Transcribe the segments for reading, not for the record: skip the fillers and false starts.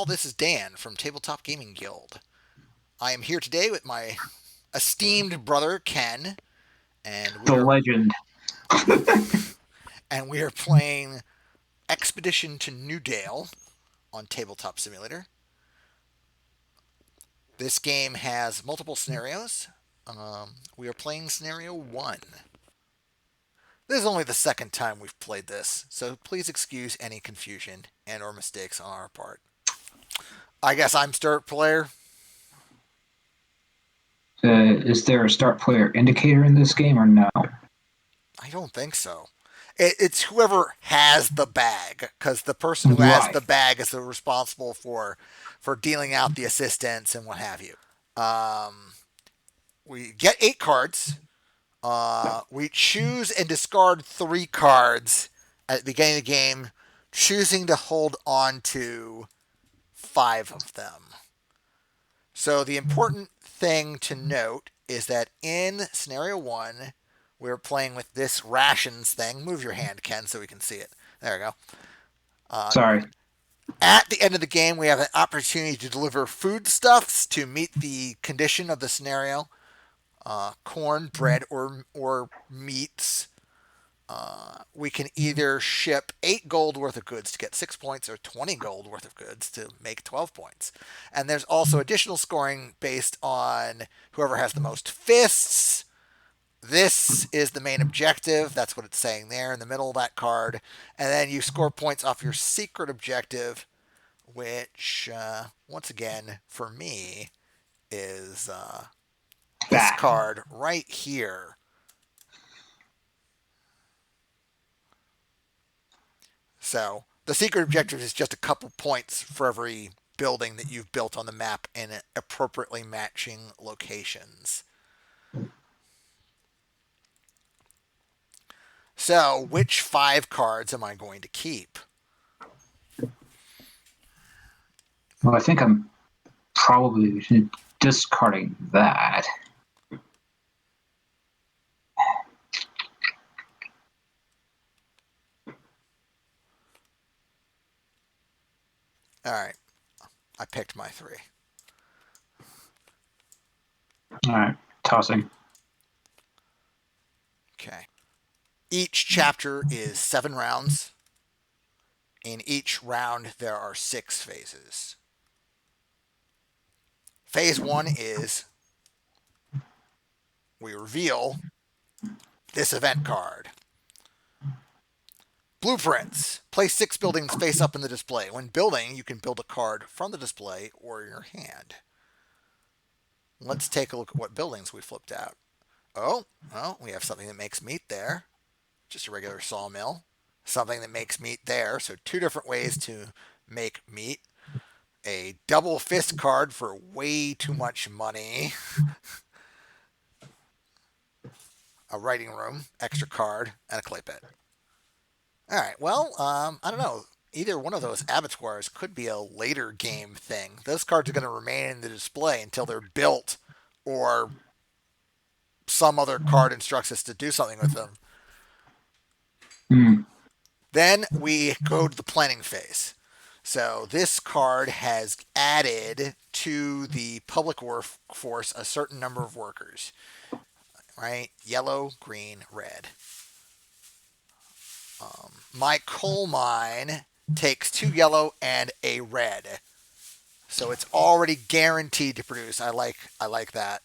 all. This is Dan from Tabletop Gaming Guild. I am here today with my esteemed brother Ken, and we The are legend. and we are playing Expedition to Newdale on Tabletop Simulator. This game has multiple scenarios. We are playing scenario 1. This is only the second time we've played this, so please excuse any confusion and or mistakes on our part. I guess I'm start player. Is there a start player indicator in this game or no? I don't think so. It's whoever has the bag, because the person who has Right. the bag is the responsible for dealing out the assistance and what have you. Um, we get 8 cards. We choose and discard 3 cards at the beginning of the game, choosing to hold on to 5 of them. So the important thing to note is that in scenario 1, we're playing with this rations thing. Move your hand, Ken, so we can see it. There we go. Uh, Sorry. at the end of the game, we have an opportunity to deliver foodstuffs to meet the condition of the scenario. Corn, bread, or meats. We can either ship 8 gold worth of goods to get 6 points or 20 gold worth of goods to make 12 points. And there's also additional scoring based on whoever has the most fists. This is the main objective. That's what it's saying there in the middle of that card. And then you score points off your secret objective, which, once again, for me, is this That. card right here. So the secret objective is just a couple points for every building that you've built on the map in appropriately matching locations. So, which 5 cards am I going to keep? Well, I think I'm probably discarding that. All right, I picked my 3. All right. Tossing. Okay. Each chapter is 7 rounds. In each round, there are 6 phases. Phase 1 is we reveal this event card. Blueprints. Place 6 buildings face up in the display. When building, you can build a card from the display or your hand. Let's take a look at what buildings we flipped out. Oh, well, we have something that makes meat there. Just a regular sawmill. Something that makes meat there. So 2 different ways to make meat. A double fist card for way too much money. A writing room, extra card, and a clay pit. All right. Well, I don't know. Either one of those abattoirs could be a later game thing. Those cards are going to remain in the display until they're built, or some other card instructs us to do something with them. Hmm. Then we go to the planning phase. So this card has added to the public workforce a certain number of workers, right? Yellow, green, red. My coal mine takes 2 yellow and a red, so it's already guaranteed to produce. I like that.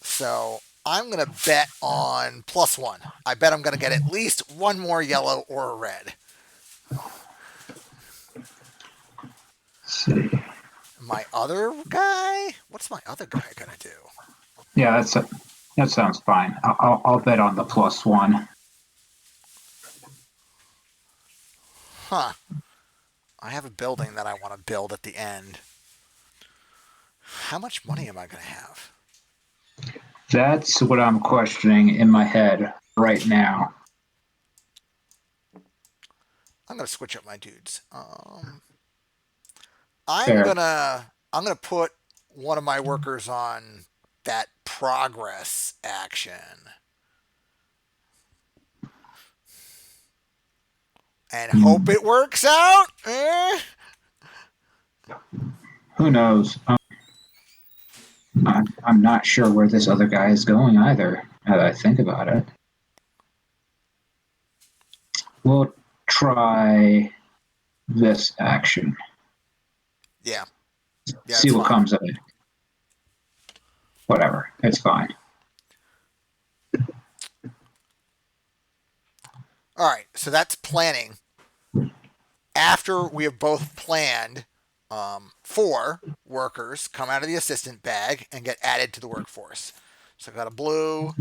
So I'm gonna bet on +1. I bet I'm gonna get at least 1 more yellow or a red. Let's see. My other guy? What's my other guy gonna do? Yeah, that sounds fine. I'll bet on the +1. Huh. I have a building that I want to build at the end. How much money am I gonna have? That's what I'm questioning in my head right now. I'm gonna switch up my dudes. I'm Fair. gonna I'm gonna put one of my workers on that progress action. and hope Hmm. it works out. Eh? Who knows? I'm not sure where this other guy is going either. Now that I think about it, we'll try this action. Yeah, yeah, See it's what fine. comes of it. Whatever, it's fine. All right, so that's planning. After we have both planned, four workers come out of the assistant bag and get added to the workforce. So I've got a blue,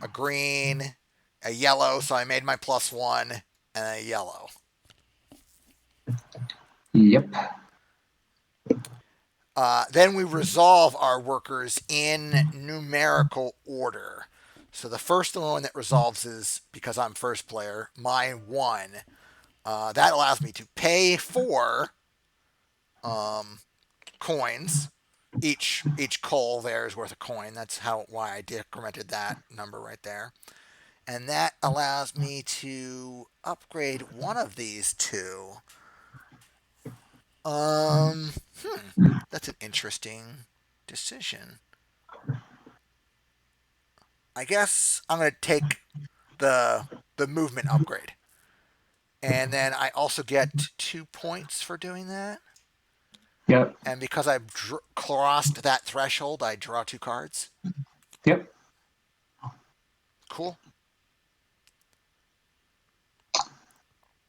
a green, a yellow, so I made my +1, and a yellow. Yep. Then we resolve our workers in numerical order. So the first one that resolves is, because I'm first player, my 1. That allows me to pay 4 um, coins. Each coal there is worth a coin. That's why I decremented that number right there. And that allows me to upgrade one of these two. Um, hmm, that's an interesting decision. I guess I'm gonna take the movement upgrade, and then I also get 2 points for doing that. Yep. And because I've crossed that threshold, I draw 2 cards. Yep. Cool.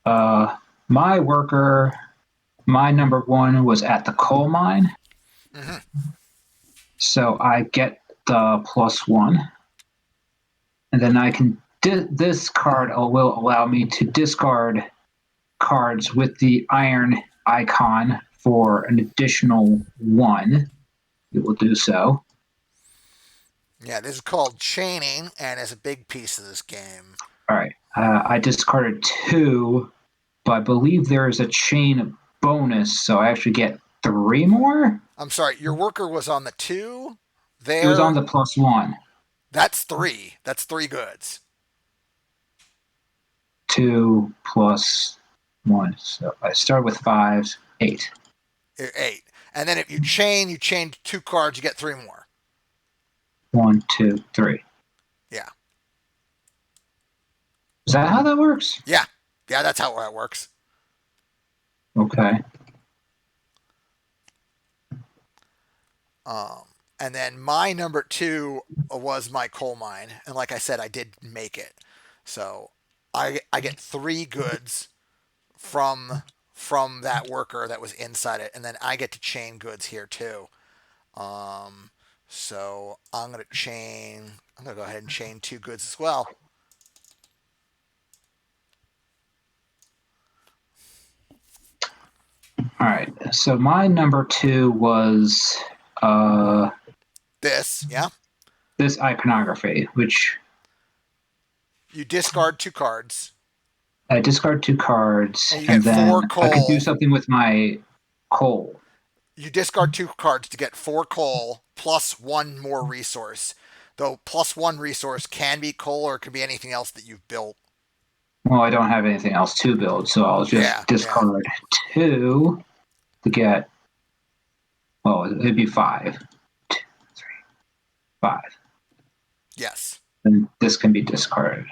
Uh, my worker, my number one was at the coal mine, Mm-hmm. so I get the +1, and then I can. This card will allow me to discard cards with the iron icon for an additional 1. It will do so. Yeah, this is called chaining, and is a big piece of this game. All right. I discarded 2, but I believe there is a chain bonus, so I actually get 3 more. I'm sorry, your worker was on the 2. It was on There, the +1. that's 3. That's 3 goods. 2 plus 1. So I start with 5, 8. 8. And then if you chain 2 cards, you get 3 more. 1, 2, 3. Yeah. Is that how that works? Yeah. Yeah, that's how that works. Okay. Um, and then my number 2 was my coal mine, and like I said, I did make it. So I get 3 goods from that worker that was inside it, and then I get to chain goods here too. Um, so I'm gonna chain. I'm gonna go ahead and chain 2 goods as well. All right. So my number 2 was uh, This, yeah. this iconography, which You discard 2 cards, I discard 2 cards, and you and get four then I could do coal. something with my coal. You discard 2 cards to get 4 coal plus 1 more resource. Though +1 resource can be coal or it can be anything else that you've built. Well, I don't have anything else to build, so I'll just Yeah, yeah, discard 2 to get. Well, it'd be 5. 2, 3, 5. yes. And this can be discarded.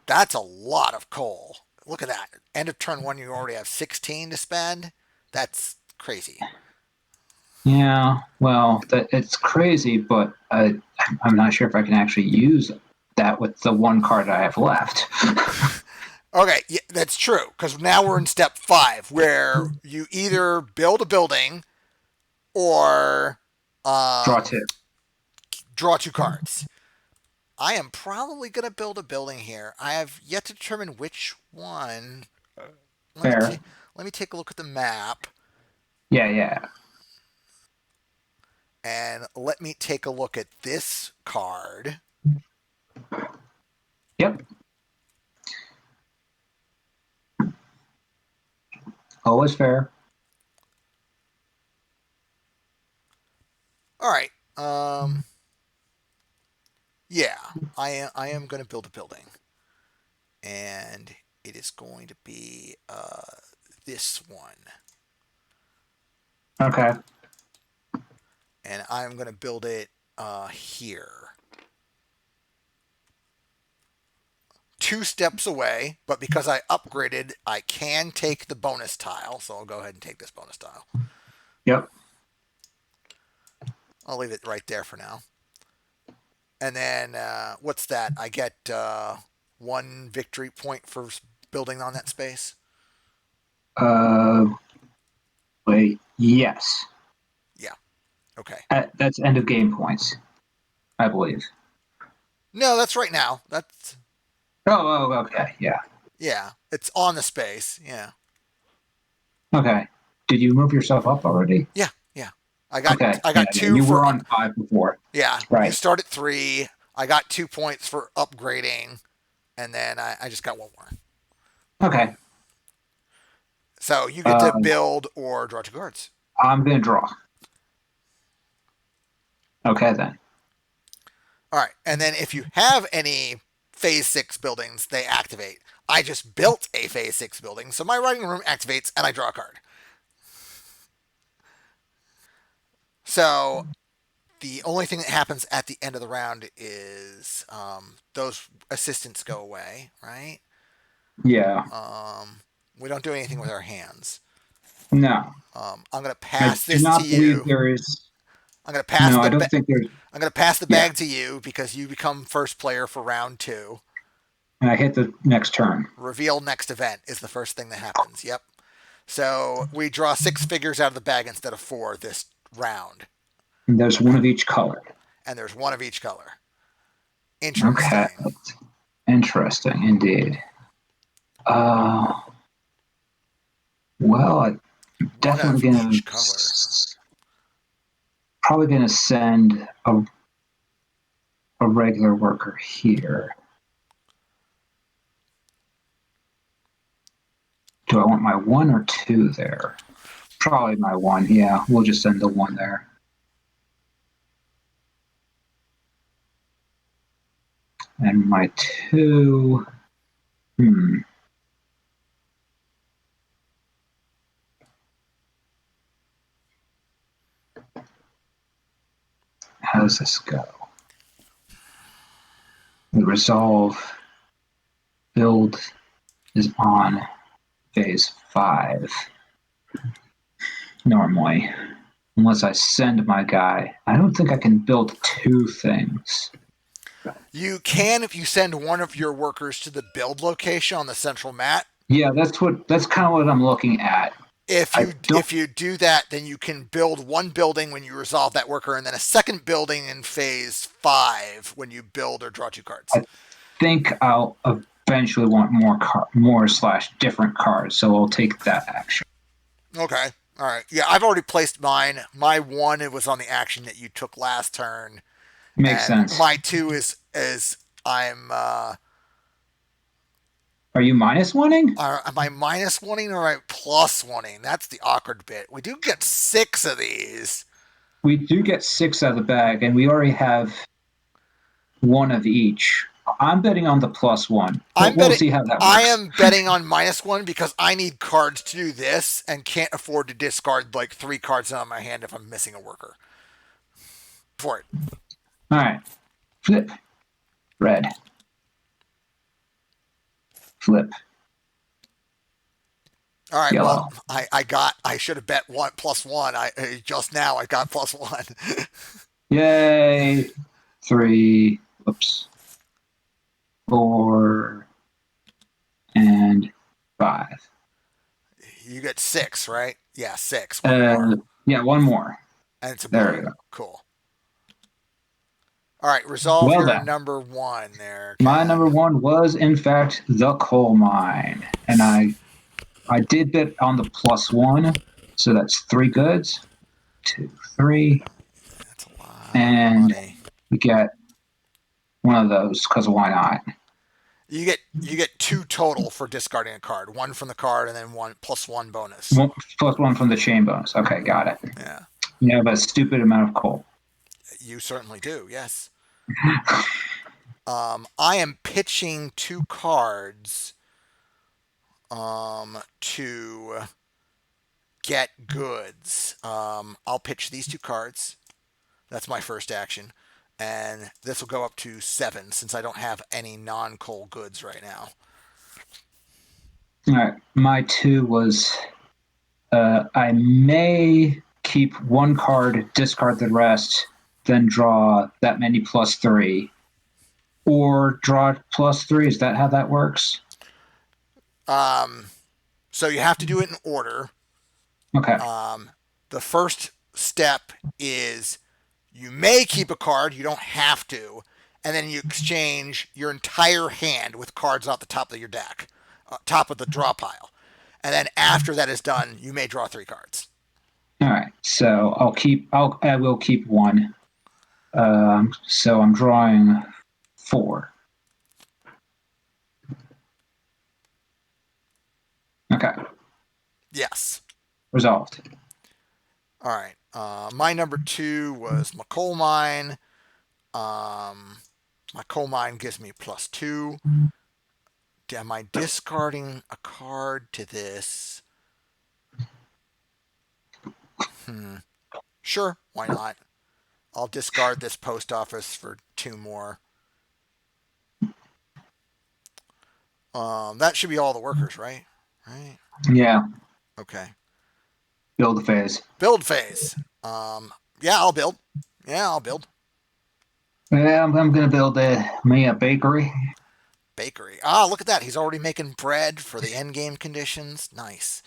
That's a lot of coal. Look at that. End of turn 1, you already have 16 to spend. That's crazy. Yeah, well, it's crazy, but I'm not sure if I can actually use that with the 1 card I have left. Okay, yeah, that's true. Because now we're in step 5, where you either build a building or Draw um, 2. draw 2 cards. I am probably going to build a building here. I have yet to determine which one. Let me Fair. t- let me take a look at the map, Yeah, yeah. and let me take a look at this card. Yep. Always fair. All right. Yeah, I am going to build a building, and it is going to be this one. Okay. And I'm going to build it here. 2 steps away, but because I upgraded, I can take the bonus tile. So I'll go ahead and take this bonus tile. Yep. I'll leave it right there for now. And then what's that? I get 1 victory point for building on that space. Uh, wait. Yes. Yeah. Okay. That's end of game points, I believe. No, that's right now. That's Okay. Yeah. yeah. It's on the space. Yeah. Okay. Did you move yourself up already? Yeah. Yeah. I got Okay. I Yeah. got Yeah. two You were for on 5 before. yeah. You Right. start at 3. I got 2 points for upgrading, and then I just got one more. Okay. So you get to Uh, build or draw 2 cards. I'm gonna draw. Okay then. All right, and then if you have any Phase 6 buildings, they activate. I just built a Phase 6 building, so my writing room activates, and I draw a card. So the only thing that happens at the end of the round is those assistants go away, right? Yeah. We don't do anything with our hands. No. I'm gonna I pass do this to not believe you. there is. I'm gonna pass No, I the don't think there's. I'm gonna pass the Yeah. bag to you because you become first player for round 2. And I hit the next turn. Reveal next event is the first thing that happens. Yep. So we draw 6 figures out of the bag instead of 4 this round, And there's one of each color. and there's one of each color. Okay. Interesting. Interesting indeed. Uh, well, I'm One definitely of gonna each color. probably gonna send a regular worker here. Do I want my 1 or 2 there? Probably my 1. Yeah, we'll just send the 1 there. And my 2. Hmm. How does this go? The resolve build is on phase 5 normally. Unless I send my guy. I don't think I can build 2 things. You can if you send one of your workers to the build location on the central mat. Yeah, that's kind of what I'm looking at. If I you don't if you do that, then you can build one building when you resolve that worker, and then a second building in phase 5 when you build or draw 2 cards. I think I'll eventually want more slash different cards, so I'll take that action. Okay. All right. Yeah, I've already placed mine. My 1 it was on the action that you took last turn, Makes and sense. my 2 is I'm Are you minus oneing? am I minus oneing or am I plus oneing? That's the awkward bit. We do get 6 of these. We do get 6 out of the bag, and we already have 1 of each. I'm betting on the plus 1, but I'm we'll betting. see how that I works. am betting on -1 because I need cards to do this and can't afford to discard like 3 cards out of my hand if I'm missing a worker. For it. All right. Flip. Red. Flip. All right. Yellow. Well, I should have bet one +1. I just now I got +1. Yay. 3. Whoops. 4. And 5. You get 6, right? Yeah, 6. One more, Yeah, 1 more. and it's a There blue. we go. Cool. All right, resolve Well your then, number 1 there, my Ken. number 1 was in fact the coal mine, and I did bet on the plus 1, so that's 3 goods. 2, 3, That's a lot of and money. we get one of those because why not? You get 2 total for discarding a card. 1 from the card and then one +1 bonus. Plus 1 from the chain bonus. Okay, got it. Yeah, You have a stupid amount of coal. you certainly do. Yes. I am pitching 2 cards to get goods. I'll pitch these two cards. That's my first action. And this will go up to 7 since I don't have any non-coal goods right now. All right. My 2 was I may keep one card, discard the rest, then draw that many +3. Or draw +3. Is that how that works? Um, so you have to do it in order. Okay. The first step is you may keep a card, you don't have to, and then you exchange your entire hand with cards off the top of your deck, top of the draw pile. And then after that is done, you may draw 3 cards. All right. So I will keep one. So I'm drawing 4. Okay. Yes. Resolved. All right. My number 2 was my coal mine. My coal mine gives me +2. Am I discarding a card to this? Sure, why not? I'll discard this post office for 2 more. That should be all the workers, right? Right. Yeah. Okay. Build the phase. Build phase. Yeah, I'll build. Yeah, I'll build. Yeah, I'm gonna build me a bakery. Bakery. Ah, look at that. He's already making bread for the end game conditions. Nice.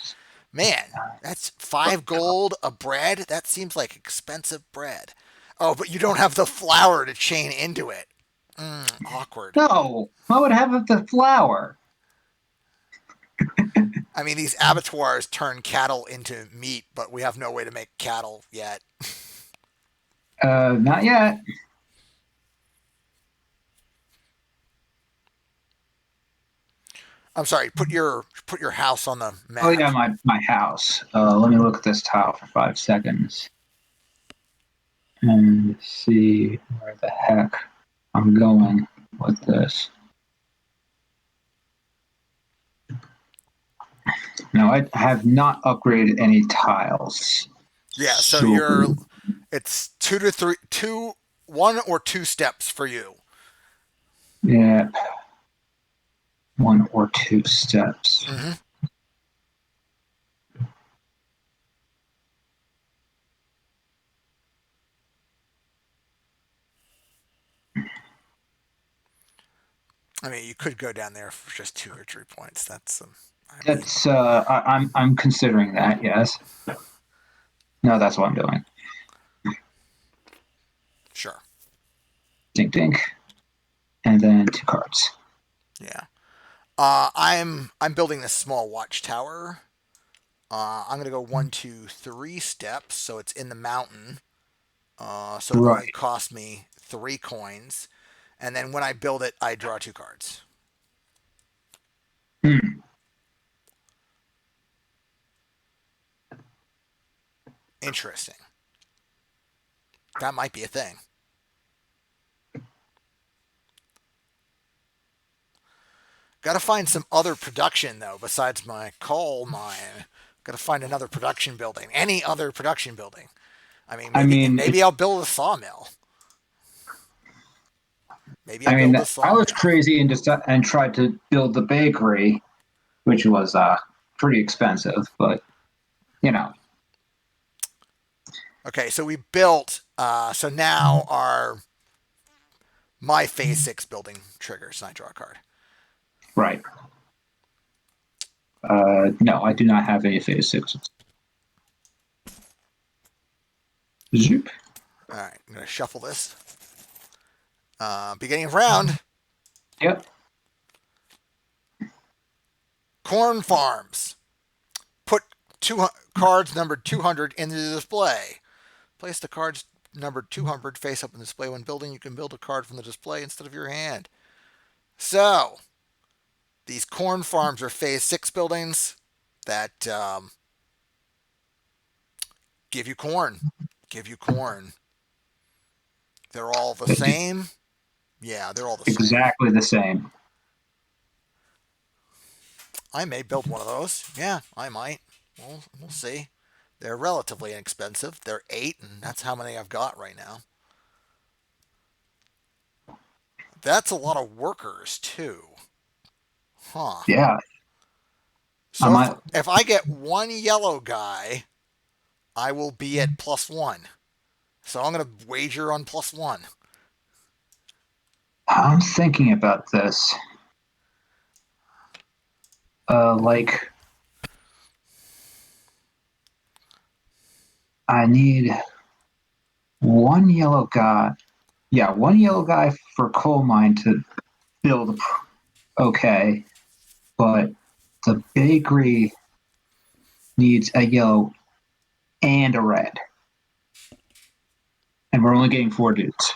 Man, that's 5 gold a bread. That seems like expensive bread. Oh, but you don't have the flour to chain into it. Awkward. No, I would have the flour. I mean, these abattoirs turn cattle into meat, but we have no way to make cattle yet. Not yet. I'm sorry. Put your house on the Oh map. yeah, my house. Let me look at this tile for 5 seconds and see where the heck I'm going with this. No, I have not upgraded any tiles. Yeah. So So it's 2 to 3, 1 or 2 steps for you. yeah, 1 or 2 steps. Mm-hmm. I mean, you could go down there for just 2 or 3 points. That's I mean, That's I'm considering that. Yes. No, that's what I'm doing. sure. Dink dink, and then 2 cards. Yeah. I'm building this small watchtower. I'm gonna go 1, 2, 3 steps, so it's in the mountain. So it'll only Right. cost me 3 coins, and then when I build it, I draw 2 cards. Hmm. Interesting. That might be a thing. Got to find some other production though besides my coal mine. Got to find another production building. Any other production building. I mean, I maybe mean, maybe I'll build a sawmill. Maybe I'll I mean, build a I was sawmill. crazy and tried to build the bakery, which was pretty expensive, but you know, Okay, so we built. So now our my phase 6 building triggers, and I draw a card. right. No, I do not have any phase sixes. Zoop. All right, I'm gonna shuffle this. Beginning of round. Yep. Corn farms. Put 2 cards numbered 200 into the display. Place the cards numbered 200 face up in the display. When building, you can build a card from the display instead of your hand. So, these corn farms are phase 6 buildings that give you corn. Give you corn. They're all the same. Yeah, they're all the same. Exactly the same. I may build one of those. Yeah, I might. We'll see. They're relatively inexpensive. They're 8, and that's how many I've got right now. That's a lot of workers, too. Huh. Yeah, I So might. if I get one yellow guy, I will be at +1. So I'm going to wager on +1. I'm thinking about this. Like I need one yellow guy. Yeah, one yellow guy for coal mine to build. Okay, but the bakery needs a yellow and a red, and we're only getting 4 dudes.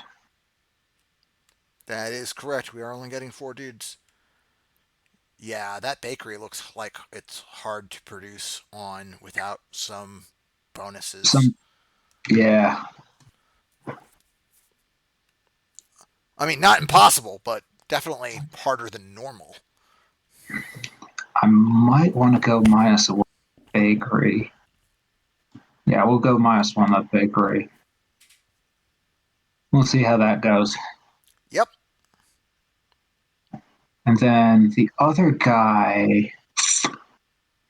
That is correct. We are only getting 4 dudes. Yeah, that bakery looks like it's hard to produce on without some bonuses. Some, yeah, I mean, not impossible, but definitely harder than normal. I might want to go -1 bakery. Yeah, we'll go -1 that bakery. We'll see how that goes. Yep. And then the other guy,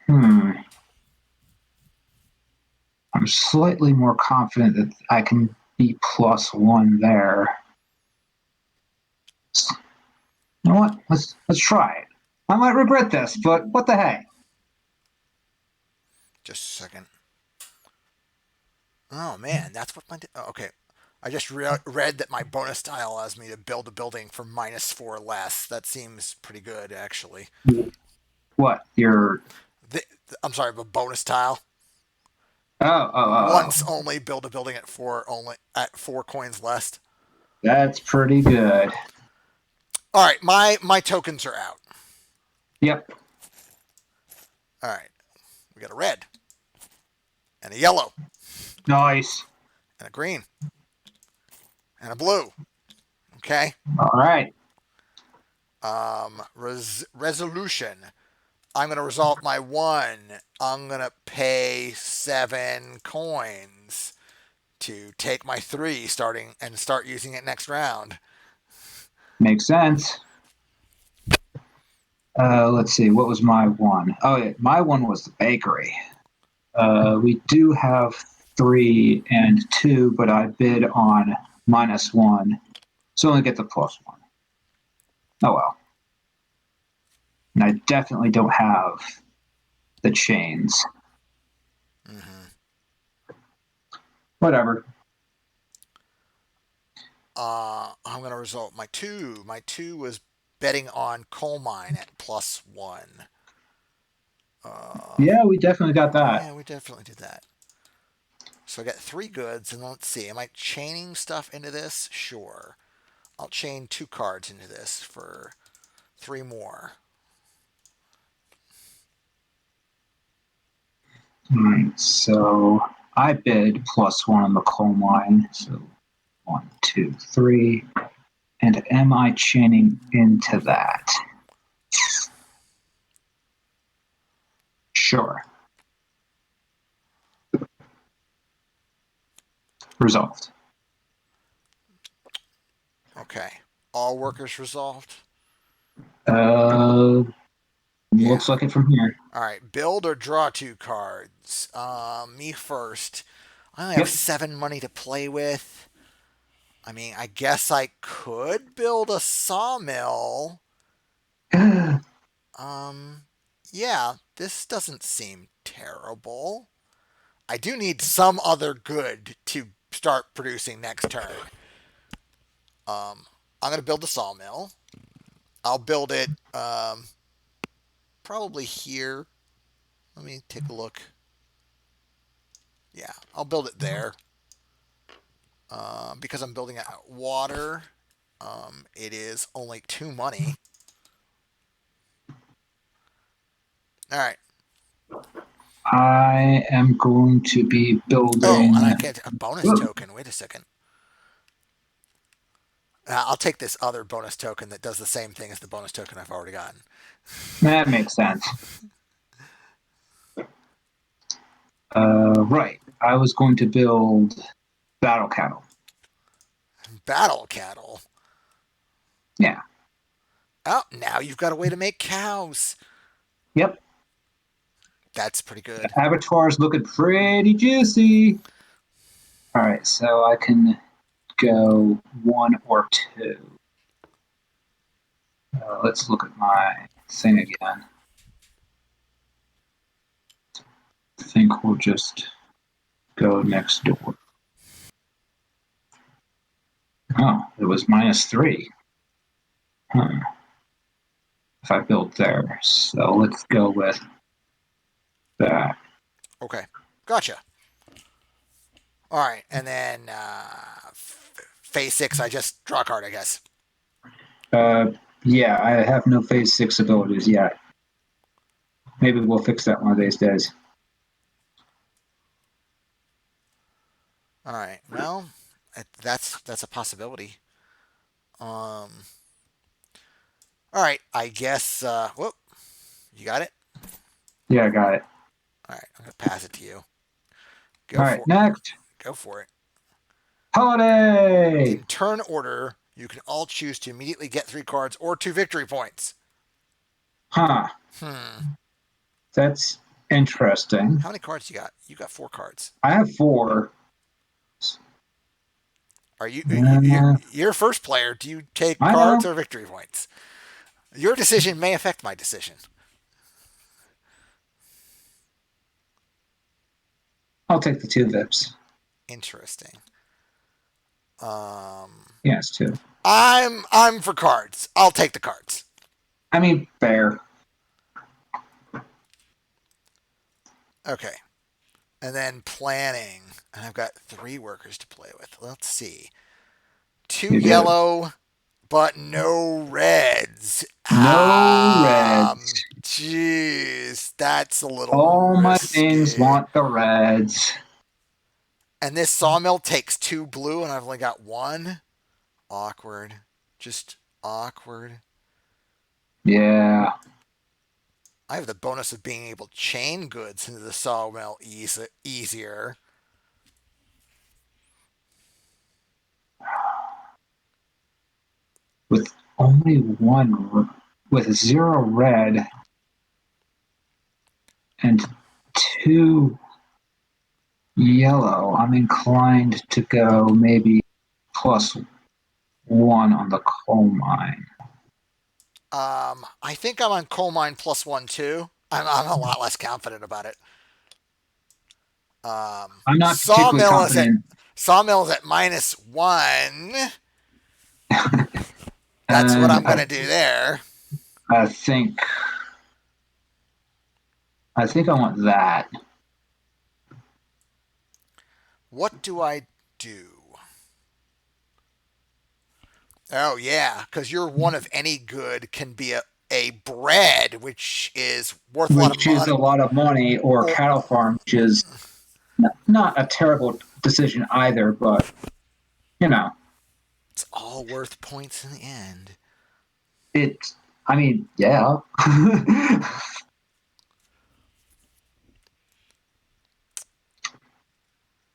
hmm, I'm slightly more confident that I can be +1 there. You know what? Let's try it. I might regret this, but what the heck? Just a second. Oh man, that's what my. Oh, okay. I just read that my bonus tile allows me to build a building for -4 less. That seems pretty good, actually. What? You're The, I'm sorry, but bonus tile. oh. Once only build a building at 4 coins less. That's pretty good. All right, my tokens are out. Yep. All right, we got a red and a yellow Nice. and a green and a blue. Okay. All right. Resolution. I'm gonna resolve my 1. I'm gonna pay 7 coins to take my 3 starting and start using it next round. Makes sense. Let's see. What was my one? Oh, yeah, my one was the bakery. We do have 3 and 2, but I bid on -1, so only get the +1. Oh well. And I definitely don't have the chains. Mm-hmm. Whatever. I'm gonna result my 2. My 2 was betting on coal mine at +1. Uh, Yeah, we definitely got that. yeah, we definitely did that. So I got 3 goods, and let's see. Am I chaining stuff into this? Sure. I'll chain 2 cards into this for 3 more. All right, so I bid +1 on the coal mine. So 1, 2, 3. And am I chaining into that? Sure. Resolved. Okay. All workers resolved? Uh, Yeah. looks like it from here. All right. Build or draw 2 cards. Me first. I only have Yep. 7 money to play with. I mean, I guess I could build a sawmill. Um, yeah, this doesn't seem terrible. I do need some other good to start producing next turn. I'm going to build a sawmill. I'll build it probably here. Let me take a look. Yeah, I'll build it there. Because I'm building out water, it is only 2 money. All right. I am going to be Oh, building. and I get a bonus Ooh, token. Wait a second. I'll take this other bonus token that does the same thing as the bonus token I've already gotten. That makes sense. Right. I was going to build battle cattle. Battle cattle. Yeah. Oh, now you've got a way to make cows. Yep. That's pretty good. The abattoir's looking pretty juicy. All right, so I can go one or two. Let's look at my thing again. I think we'll just go next door. Oh, it was -3. Huh. If I built there. So let's go with that. Okay, gotcha. All right, and then phase 6, I just draw a card, I guess. Yeah, I have no phase 6 abilities yet. Maybe we'll fix that one of these days. All right, well, that's a possibility. All right, I guess. Whoop, you got it. Yeah, I got it. All right, I'm gonna pass it to you. All Go right, for next. go for it. Holiday! In turn order, you can all choose to immediately get 3 cards or 2 victory points. Huh. Hmm. That's interesting. How many cards you got? You got 4 cards. I have 4. Are you Uh, you're first player? Do you take I cards know. or victory points? Your decision may affect my decision. I'll take the 2 Vips. Interesting. Um, Yes, 2. I'm for cards. I'll take the cards. I mean, fair. Okay. And then planning. And I've got 3 workers to play with. Let's see. 2 You do. yellow, but no reds. No reds. Jeez, that's a little All my things risky. want the reds. And this sawmill takes 2 blue, and I've only got 1. Awkward. Just awkward. Yeah. I have the bonus of being able to chain goods into the sawmill easier. With only 1, with 0 red and 2 yellow, I'm inclined to go maybe +1 on the coal mine. I think I'm on coal mine +1 too. I'm a lot less confident about it. I'm not particularly Sawmill is at confident. -1. That's what And I'm gonna do there. I think I want that. What do I do? Oh yeah, because your one of any good can be a bread, which is worth a lot of Which is money. a lot of money, or Or, cattle farm, which is not a terrible decision either, but you know, it's all worth points in the end. it's. I mean, yeah.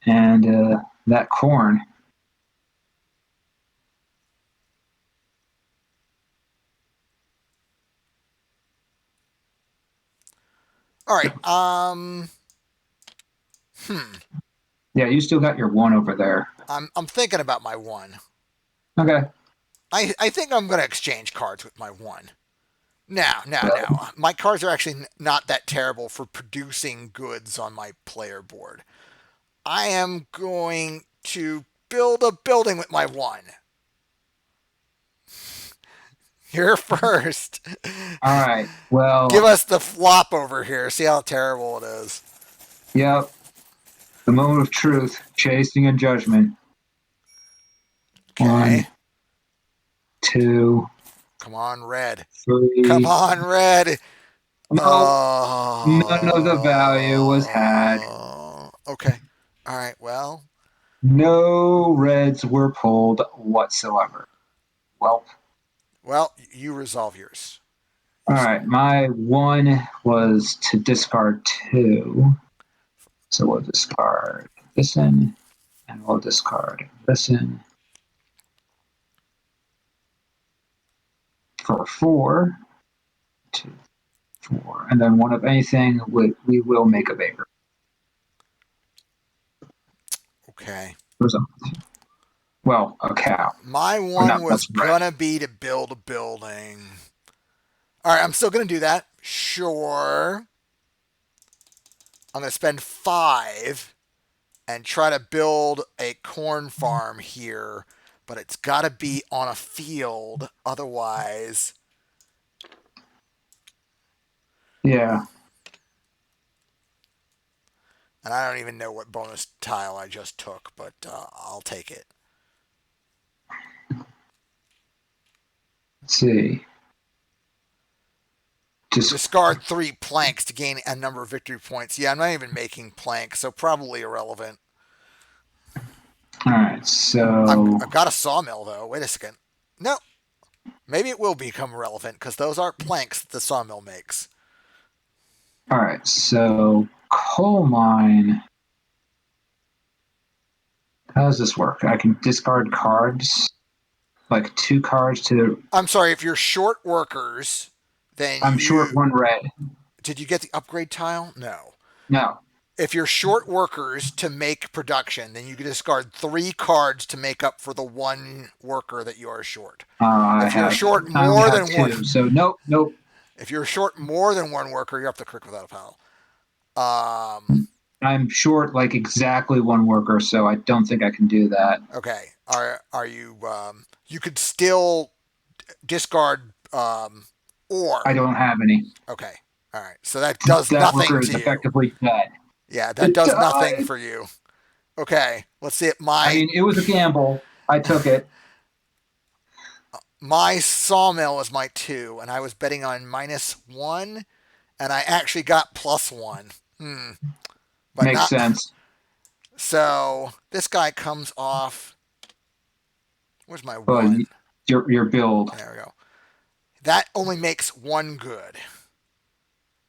And that corn. All right. Yeah, you still got your 1 over there. I'm thinking about my 1. Okay. I think I'm gonna exchange cards with my 1. No, no, Well, no. My cards are actually not that terrible for producing goods on my player board. I am going to build a building with my 1. You're first. all right. Give Well, us the flop over here. See how terrible it is. yep. The moment of truth, chasing and judgment. Okay. 1, 2, Come on, red. Come 3. on, red. Nope. None of the value was had. Okay. All right. Well, No reds were pulled whatsoever. Well, Well, you resolve yours. all You right. My one was to discard two. So we'll discard this in, and we'll discard this in for four, two, four, and then one of anything we will make a bigger okay? result. Well, a cow. My Or one not, was that's red. gonna be to build a building. All right, I'm still gonna do that. Sure. I'm gonna spend 5 and try to build a corn farm here, but it's got to be on a field. Otherwise, Yeah. and I don't even know what bonus tile I just took, but I'll take it. Let's see. Just Discard 3 planks to gain a number of victory points. Yeah, I'm not even making planks, so probably irrelevant. all right. So I've got a sawmill though. Wait a second. No, maybe it will become relevant because those aren't planks that the sawmill makes. all right. So coal mine. How does this work? I can discard cards, like two cards to. I'm sorry, if you're short workers, then I'm short you one red. did you get the upgrade tile? No. No. If you're short workers to make production, then you can discard 3 cards to make up for the 1 worker that you are short. I If you're have. short I only more have than one, two. So nope. Nope. if you're short more than 1 worker, you're up to crick without a pal. Um, I'm short like exactly one worker, so I don't think I can do that. okay. Are you? You could still discard I or. don't have any. Okay. All right. So that does That nothing worker to is you. effectively dead. Yeah, that It does nothing died. for you. Okay. Let's see it. I mean, it was a gamble. I took it. My sawmill was my 2, and I was betting on -1, and I actually got +1. But Makes not. sense. So this guy comes off. Where's my But 1? your build. There we go. That only makes 1 good.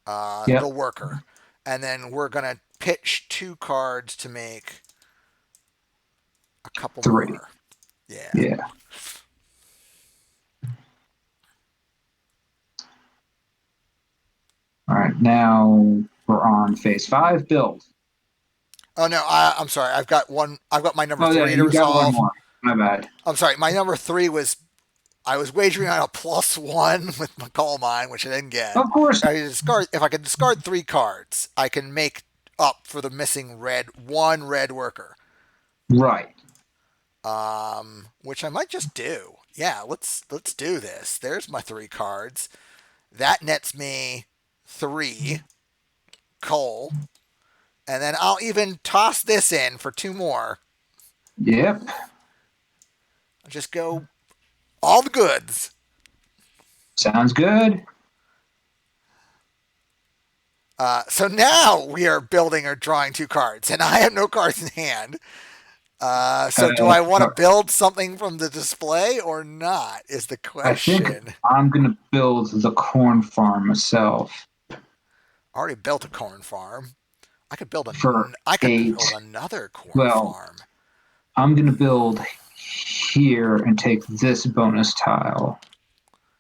The Yep. worker. And then we're going to pitch 2 cards to make a couple Three. more. Yeah. Yeah. All right. Now we're on phase five build. Oh no, I'm sorry. I've got my number Oh yeah, 3 to you got one resolve. more. My bad. I'm sorry. My number 3 was I was wagering on a +1 with my coal mine, which I didn't get. Of course. If I could discard 3 cards, I can make up for the missing 1 red worker. Right. Which I might just do. Yeah, let's do this. There's my 3 cards. That nets me 3 coal, and then I'll even toss this in for 2 more. Yep. I'll just go all the goods. Sounds good. So now we are building or drawing 2 cards, and I have no cards in hand. So do I want to build something from the display or not? Is the I think question. I'm gonna build the corn farm myself I already built a corn farm. for I could eight. build another corn Well, farm. I'm gonna build here and take this bonus tile,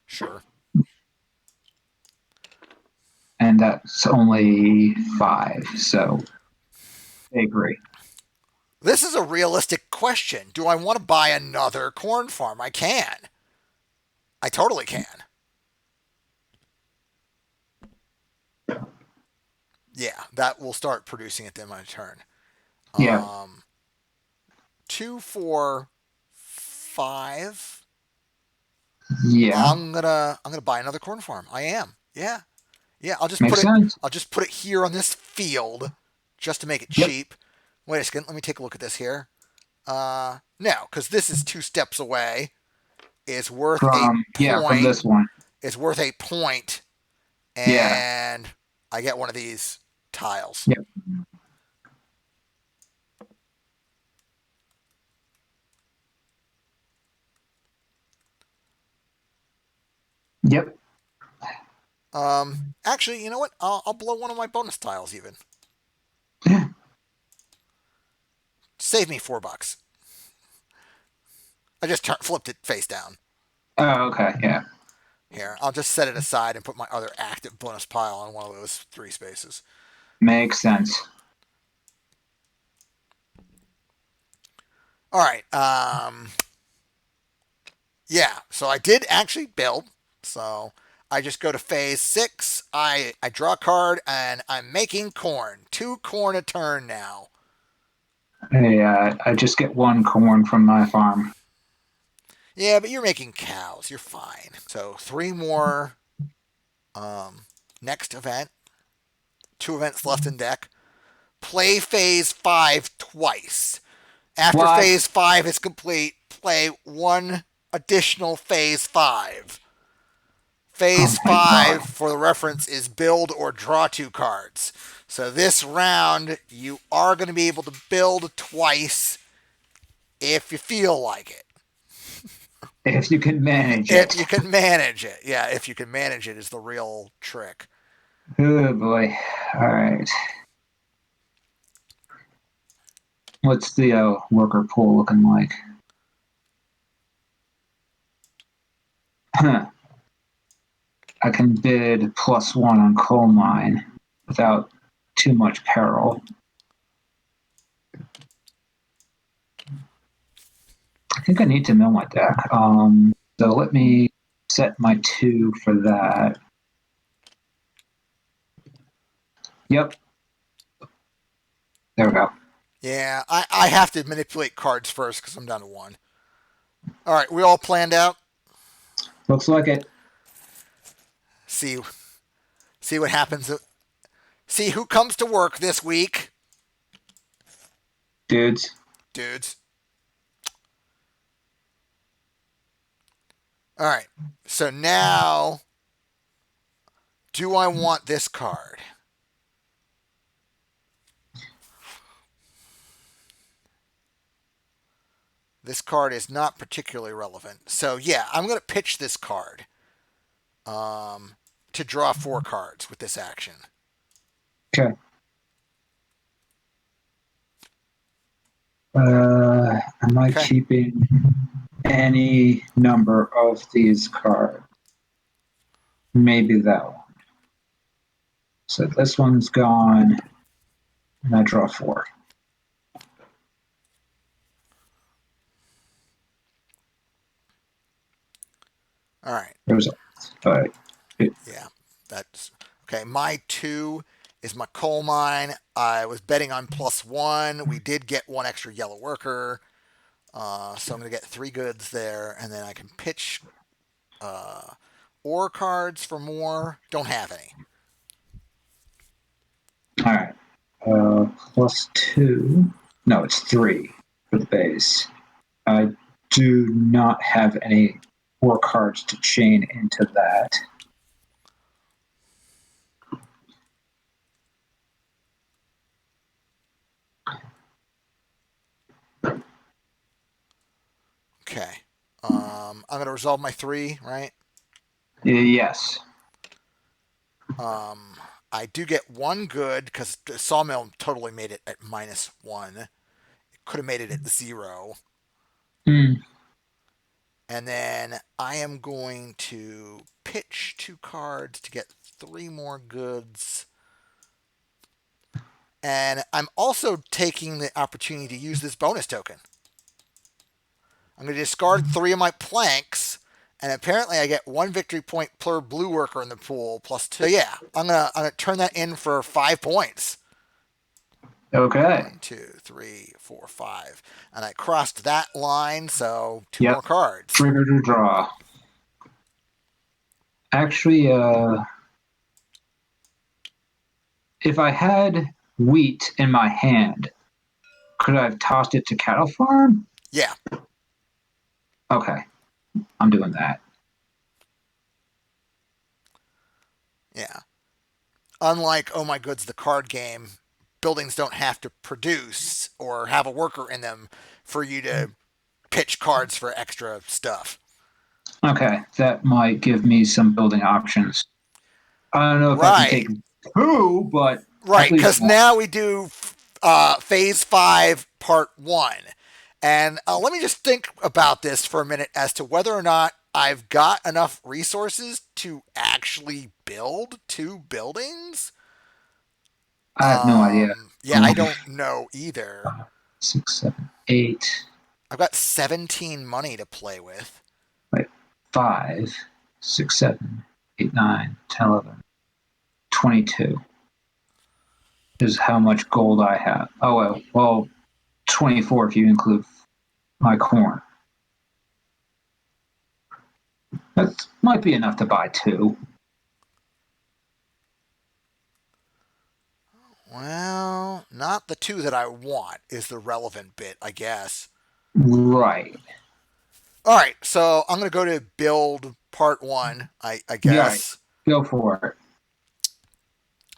Sure. and that's only 5. So I agree. This is a realistic question. Do I want to buy another corn farm? I can. I totally can. Yeah, that will start producing at the end of my turn. Yeah, 2, 4, 5. yeah, I'm gonna buy another corn farm. I am. Yeah. Yeah, makes sense. I'll just put it here on this field just to make it Yep, cheap. Wait a second, let me take a look at this here. No, because this is 2 steps away. It's worth a from point. this one. It's worth a point, Yeah, and I get one of these tiles. yep. Yep. Actually, you know what? I'll blow one of my bonus tiles even. Save me $4. I just flipped it face down. Oh, okay. Yeah. Here, I'll just set it aside and put my other active bonus pile on one of those 3 spaces. Makes sense. All right. Yeah. So I did actually build. So I just go to phase 6. I draw a card and I'm making corn. 2 corn a turn now. Hey, I just get one corn from my farm. Yeah, but you're making cows. You're fine. So 3 more. Next event. 2 events left in deck. Play phase 5 twice. After What? phase 5 is complete, play one additional phase 5. Oh Phase my 5, god. for the reference, is build or draw 2 cards. So this round, you are going to be able to build twice if you feel like it. If you can manage If it. you can manage it. Yeah, if you can manage it is the real trick. Oh boy. All right. What's the worker pool looking like? I can bid +1 on coal mine without too much peril. I think I need to mill my deck. So let me set my 2 for that. Yep. There we go. Yeah, I have to manipulate cards first because I'm down to 1. All right, we all planned out. Looks like it, See see what happens. See who comes to work this week, dudes. dudes. All right. So now, do I want this card? This card is not particularly relevant. So yeah, I'm going to pitch this card to draw 4 cards with this action. Okay. Am I Okay. keeping any number of these cards? Maybe that one. So this one's gone, and I draw 4. All right. There's, but Yeah. That's okay. My 2 is my coal mine. I was betting on +1. We did get 1 extra yellow worker. So I'm going to get 3 goods there, and then I can pitch ore cards for more. Don't have any. all right. +2. No, it's 3 for the base. I do not have any more cards to chain into that. Okay. I'm going to resolve my 3, right? Yes. I do get 1 good because the sawmill totally made it at -1. It could have made it at 0. Mm. And then I am going to pitch 2 cards to get 3 more goods. And I'm also taking the opportunity to use this bonus token. I'm going to discard 3 of my planks, and apparently I get 1 victory point per blue worker in the pool +2. So yeah, I'm gonna turn that in for 5 points. Okay. 1, 2, 3, 4, 5, and I crossed that line. So 2 Yep. more cards. Trigger to draw. Actually, if I had wheat in my hand, could I have tossed it to cattle farm? Yeah, Okay, I'm doing that. yeah. Unlike Oh My Goods, the card game, buildings don't have to produce or have a worker in them for you to pitch cards for extra stuff. Okay, that might give me some building options. I don't know if I can take Right. two, but at Right, least because one. now we do phase 5, part 1. And let me just think about this for a minute as to whether or not I've got enough resources to actually build 2 buildings. I have no idea. Yeah, I don't know either. 6, 7, 8. I've got 17 money to play with. Wait, 5, 6, 7, 8, 9, 10, 11, 22 is how much gold I have. Oh, well 24 if you include my corn. That might be enough to buy two. Well, not the 2 that I want is the relevant bit, I guess. Right. All right, so I'm going to go to build part 1, I Yeah, right. guess. Go for it.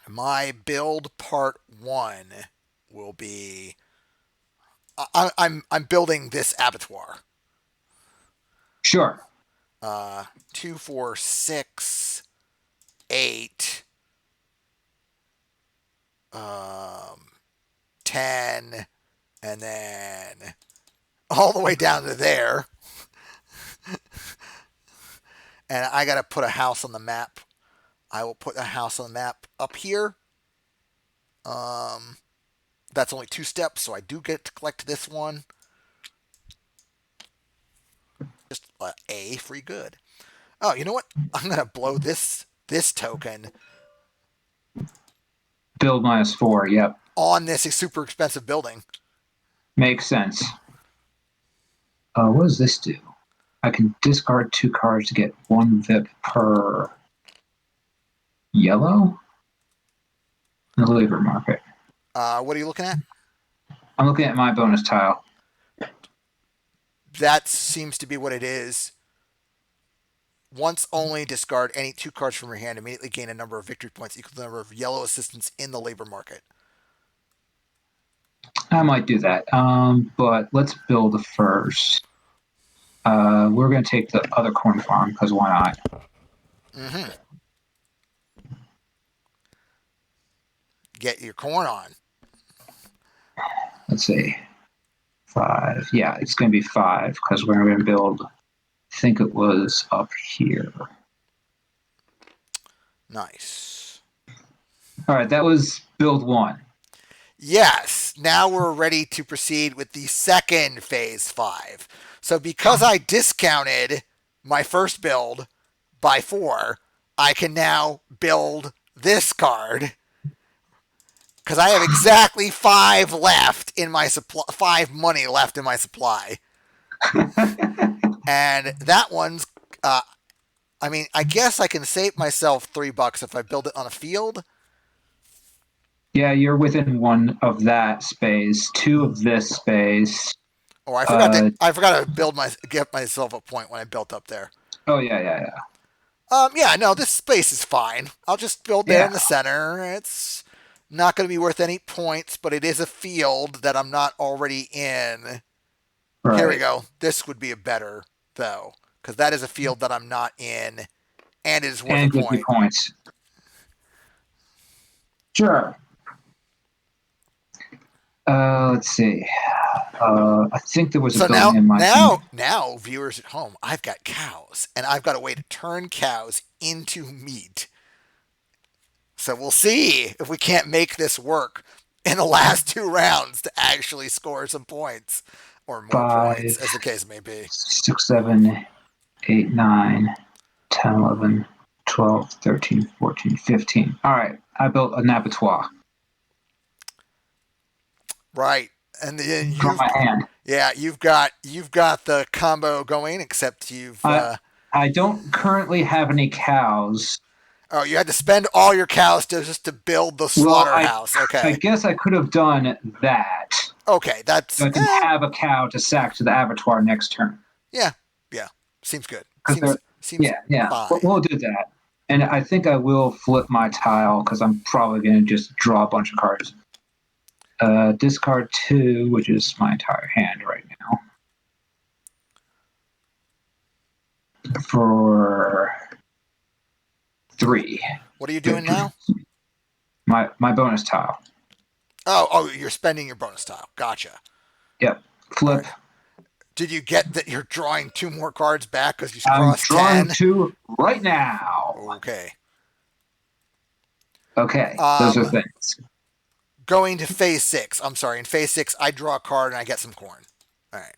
My build part 1 will be I'm building this abattoir. Sure. 2, 4, 6, 8, 10, and then all the way down to there. And I got to put a house on the map. I will put a house on the map up here. Um, that's only 2 steps, so I do get to collect this one. Just a free good. Oh, you know what? I'm gonna blow this token Build -4. Yep. on this super expensive building. Makes sense. What does this do? I can discard 2 cards to get 1 VIP per yellow in the labor market. What are you looking at? I'm looking at my bonus tile. That seems to be what it is. Once only, discard any 2 cards from your hand. Immediately gain a number of victory points equal to the number of yellow assistants in the labor market. I might do that. But let's build first. We're going to take the other corn farm because why not? Mm-hmm. Get your corn on. Let's see. 5. Yeah, it's going to be 5 because we're going to build. I think it was up here. Nice. All right, that was build 1. Yes, now we're ready to proceed with the second phase 5. So because I discounted my first build by 4, I can now build this card because I have exactly 5 left in my supply, 5 money left in my supply, and that one's. I mean, I guess I can save myself $3 if I build it on a field. Yeah, you're within 1 of that space, 2 of this space. Oh, I forgot to. Uh, I forgot to get myself a point when I built up there. oh yeah, yeah, yeah. Yeah, no, this space is fine. I'll just build there Yeah, in the center. It's not going to be worth any points, but it is a field that I'm not already in. Here we right. go. This would be a better, though, because that is a field that I'm not in, and it is worth a And gives you point. points. Sure. Let's see. I think there was a So building now, in my. now, now, viewers at home, I've got cows, and I've got a way to turn cows into meat. So we'll see if we can't make this work in the last 2 rounds to actually score some points or more 5, points, as the case may be. 6, 7, 8, 9, 10, 11, 12, 13, 14, 15. All right, I built an abattoir Right, and then from my hand. you've got the combo going, except you've I I don't currently have any cows. oh, you had to spend all your cows just to build the Well, I slaughterhouse. I Okay, guess I could have done that. okay, So that's I can have a cow to sack to the abattoir next turn. yeah, yeah, seems good. Because they're Seems yeah, yeah. fine. We'll do that. And I think I will flip my tile because I'm probably going to just draw a bunch of cards. Discard 2, which is my entire hand right now. for 3 What are you doing victory. now? My bonus tile. Oh, you're spending your bonus tile. Gotcha. Yep. All Flip. right. Did you get that you're drawing 2 more cards back because you I'm crossed drawing 10? 2 right now. Okay. Okay, those are Um, things. Going to phase 6. I'm sorry. In phase 6, I draw a card and I get some corn. All right.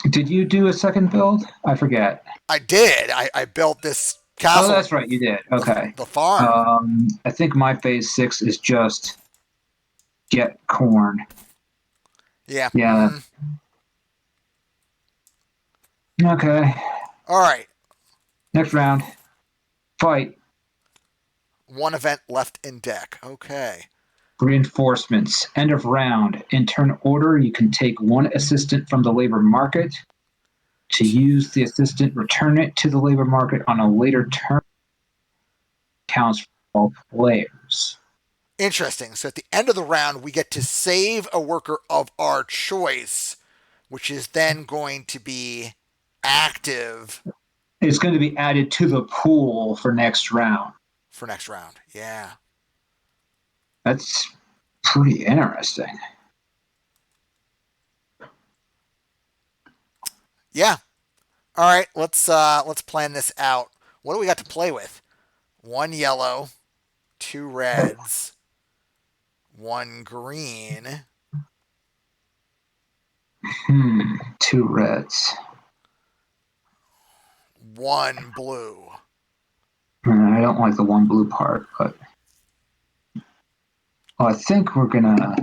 Did you do a second build? I forget. I did. I built this Oh, castle, that's right, you did. Okay. the farm. I think my phase 6 is just get corn. Yeah. Yeah. Okay. All right. Next round. Fight. 1 event left in deck. Okay. Reinforcements. End of round. In turn order, you can take 1 assistant from the labor market. To use the assistant, return it to the labor market on a later turn. Counts for all players. Interesting. So at the end of the round, we get to save a worker of our choice, which is then going to be active It's going to be added to the pool for next round. for next round. Yeah. That's pretty interesting. Yeah. All right. Let's plan this out. What do we got to play with? 1 yellow, 2 reds, 1 green. 2 reds. 1 blue. I don't like the 1 blue part, but I think we're gonna.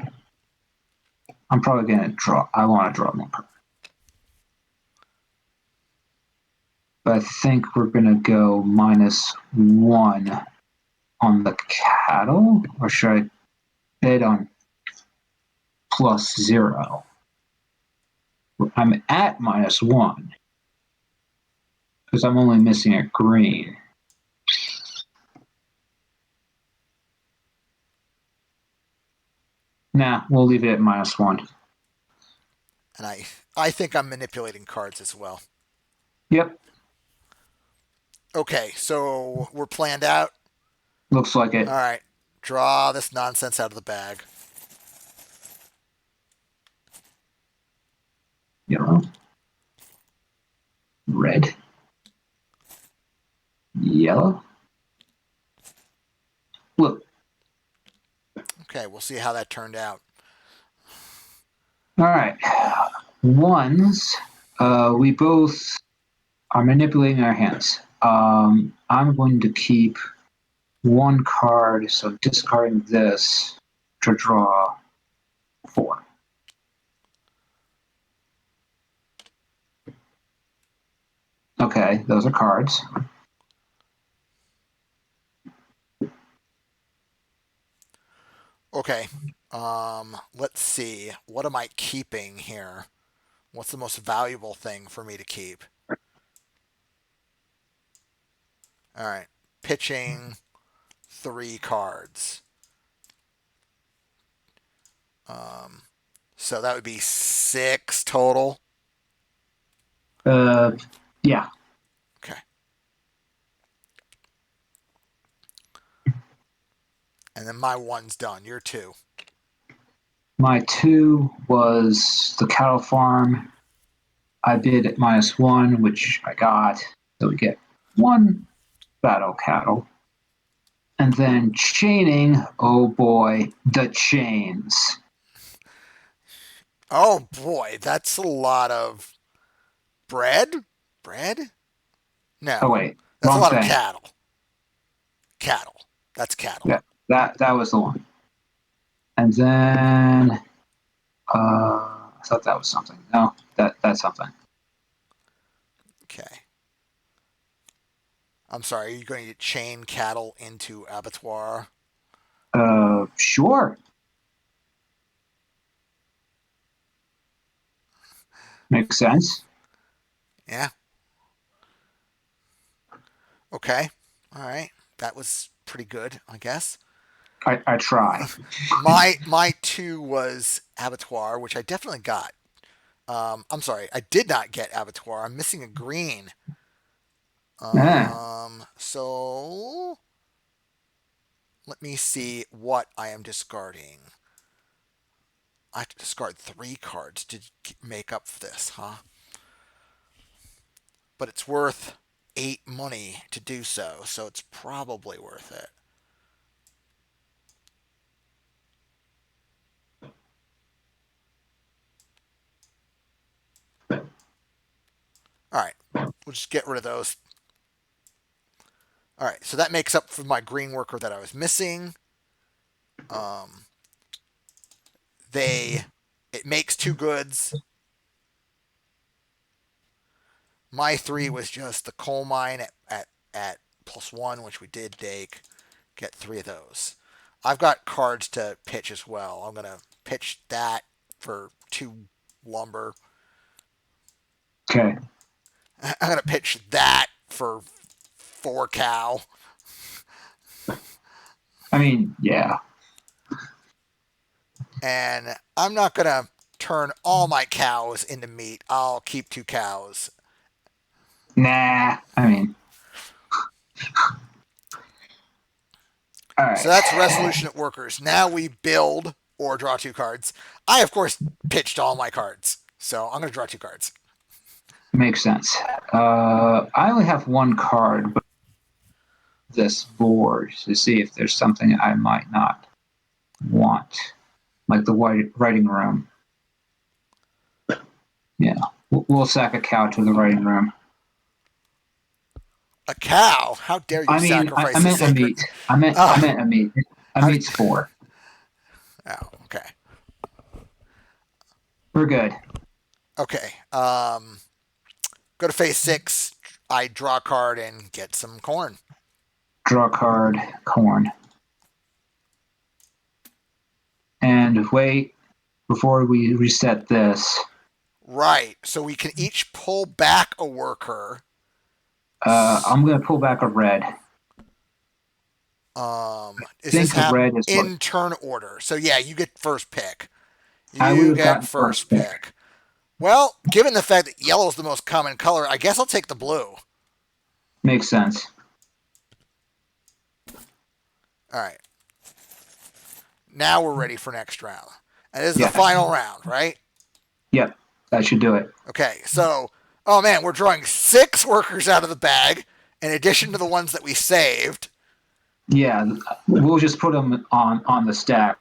I'm probably gonna draw. I want to draw more. But I think we're gonna go -1 on the cattle, or should I bet on +0? I'm at -1 because I'm only missing a green. Nah, we'll leave it at -1. And I think I'm manipulating cards as well. Yep, Okay, so we're planned out. looks like All it. right. Draw this nonsense out of the bag. Yellow, red, yellow. Look, Okay, we'll see how that turned out. all right. Ones, we both are manipulating our hands. I'm going to keep 1 card, so discarding this to draw 4. Okay, those are cards. Okay. Let's see. What am I keeping here? What's the most valuable thing for me to keep? All right. Pitching 3 cards. Um, so that would be 6 total. Uh, yeah, Okay. And then my 1's done. You're 2. my 2 was the cattle farm. I bid at -1, which I got. So we get 1 battle cattle. And then chaining, oh boy, the chains. Oh boy, that's a lot of bread? Bread? Oh No. wait, That's a wrong lot of thing. cattle. Cattle. That's cattle. Yeah, that was the one. And then I thought that was something. No, that's something. Okay. I'm sorry, are you going to chain cattle into abattoir? Sure, makes sense. Yeah. Okay. All right. That was pretty good, I guess. I try. My 2 was abattoir, which I definitely got. I'm sorry, I did not get abattoir. I'm missing a green. Ah, So let me see what I am discarding. I have to discard 3 cards to make up for this, huh? But it's worth 8 money to do so, so it's probably worth it. All right, we'll just get rid of those. All right, so that makes up for my green worker that I was missing. Um, they, it makes 2 goods. My 3 was just the coal mine at +1, which we did take. Get 3 of those. I've got cards to pitch as well. I'm gonna pitch that for 2 lumber. okay. I'm gonna pitch that for 4 cow. I mean, yeah. And I'm not gonna turn all my cows into meat. I'll keep 2 cows. Nah. I mean, all So right. that's resolution at workers. Now we build or draw 2 cards. I of course pitched all my cards, so I'm gonna draw 2 cards. Makes sense. I only have one card, but this board to see if there's something I might not want, like the writing room. Yeah, we'll sack a cow to the writing room. A cow? How dare you I mean, I sacrifice the meant a sacred? meat. I Oh, meant a meat. A how? meat's 4. Oh, okay, We're good. okay. Go to phase 6. I draw a card and get some corn. Draw card, corn. And wait, before we reset this, Right. So we can each pull back a worker. I'm going to pull back a red. I Is this think hap red is what in turn order? So yeah, you get first pick. I would You have get gotten first first pick. pick. Well, given the fact that yellow is the most common color, I guess I'll take the blue. Makes sense. All right. Now we're ready for next round. And this is the Yeah. final round, right? Yep. That should do it. Okay. So, oh man, we're drawing 6 workers out of the bag in addition to the ones that we saved. Yeah. We'll just put them on the stack.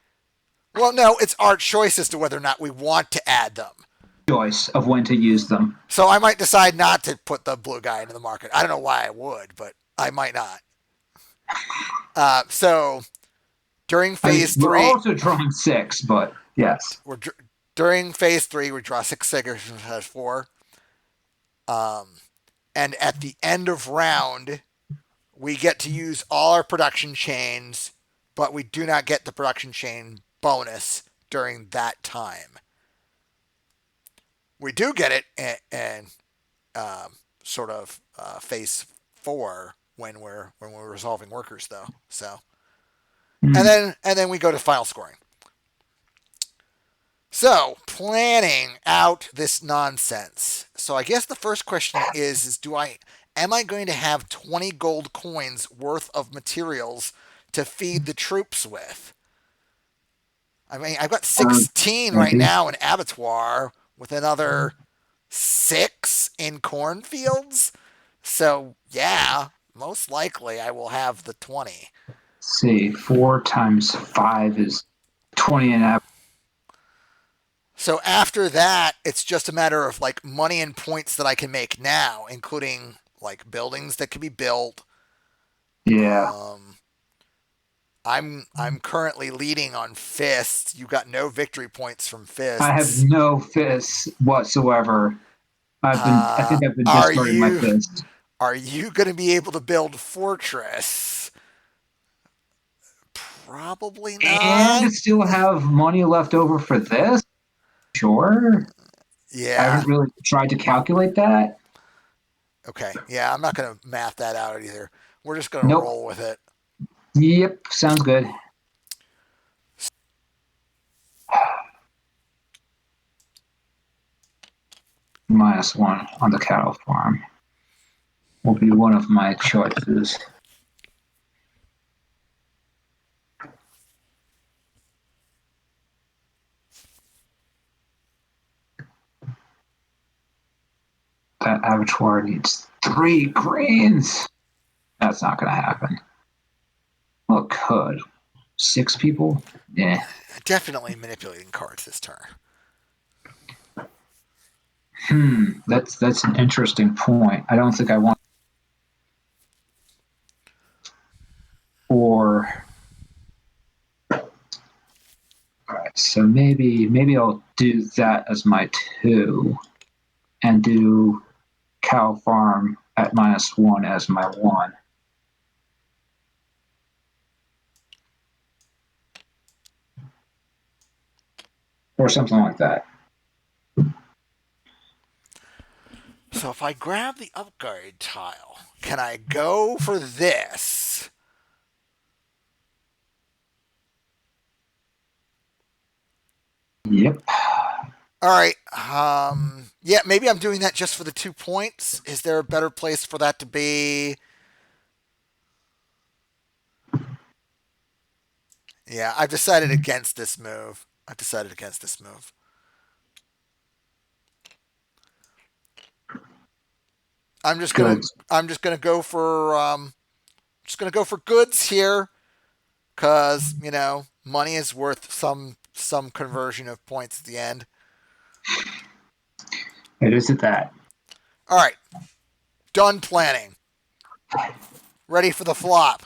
Well, no, it's our choice as to whether or not we want to add them. Choice of when to use them. So I might decide not to put the blue guy into the market. I don't know why I would, but I might not. So during I mean, phase we're 3, also drawing 6, but yes. during phase 3 we draw 6 figures and has 4. Um, and at the end of round, we get to use all our production chains, but we do not get the production chain bonus during that time. We do get it in sort of phase 4 when we're resolving workers though. So Mm. and then we go to final scoring. So planning out this nonsense. So I guess the first question is do I am I going to have 20 gold coins worth of materials to feed the troops with? I mean, I've got 16 right Maybe. now in abattoir with another 6 in cornfields. So, yeah, most likely I will have the 20. Let's see. 4 times 5 is 20 and up. So after that, it's just a matter of like money and points that I can make now, including like buildings that can be built. Yeah. Um, I'm currently leading on fists. You got no victory points from I have fists. no fists whatsoever. I think I've been Are discarding my you fist. are you going to be able to build fortress? Probably not. And still have money left over for this? Sure. I Yeah. haven't really tried to calculate that. Okay. Yeah, I'm not going to math that out either. We're just going to Nope. roll with it. Yep. Sounds good. -1 on the cattle farm. will be one of my choices. That abattoir needs 3 greens. That's not going to happen. Well, it could. 6 people? Yeah. Definitely manipulating cards this turn. That's an interesting point. I don't think I want or all right, so maybe I'll do that as my 2 and do cow farm at -1 as my 1. Or something like that. So if I grab the upgrade tile, can I go for this? Yep. All right. Yeah, maybe I'm doing that just for the 2 points. Is there a better place for that to be? Yeah, I've decided against this move. I've decided against this move. I'm just gonna Good. I'm just gonna go for goods here, cause money is worth some conversion of points at the end. It is at that. All right, done planning. Ready for the flop.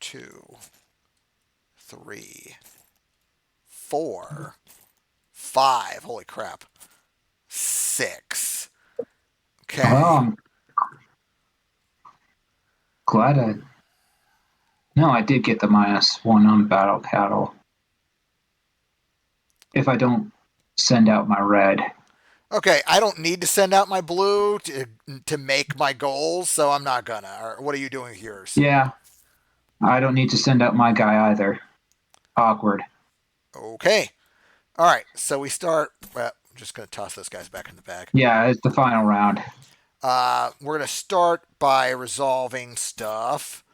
2, 3, 4, 5. Holy crap. 6. Well, Okay. I'm glad I. No, I did get the -1 on battle cattle. If I don't send out my red. Okay, I don't need to send out my blue to make my goals, so I'm not gonna. Or what are you doing with yours? Yeah, I don't need to send out my guy either. Awkward. Okay. All right, so we start. Well, I'm just gonna toss those guys back in the bag. Yeah, it's the final round. We're gonna start by resolving stuff.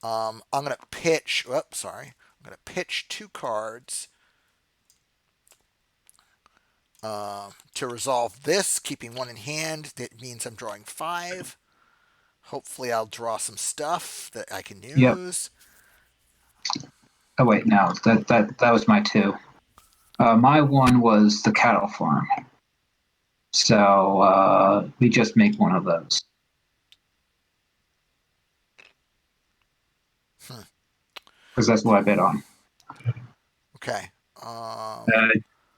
I'm gonna pitch. Oops, sorry. I'm gonna pitch 2 cards to resolve this, keeping 1 in hand. That means I'm drawing 5. Hopefully, I'll draw some stuff that I can Yep. use. Oh wait, no, that was my 2. My 1 was the cattle farm. So we just make one of those. Hmm. Because that's what I bet on. Okay.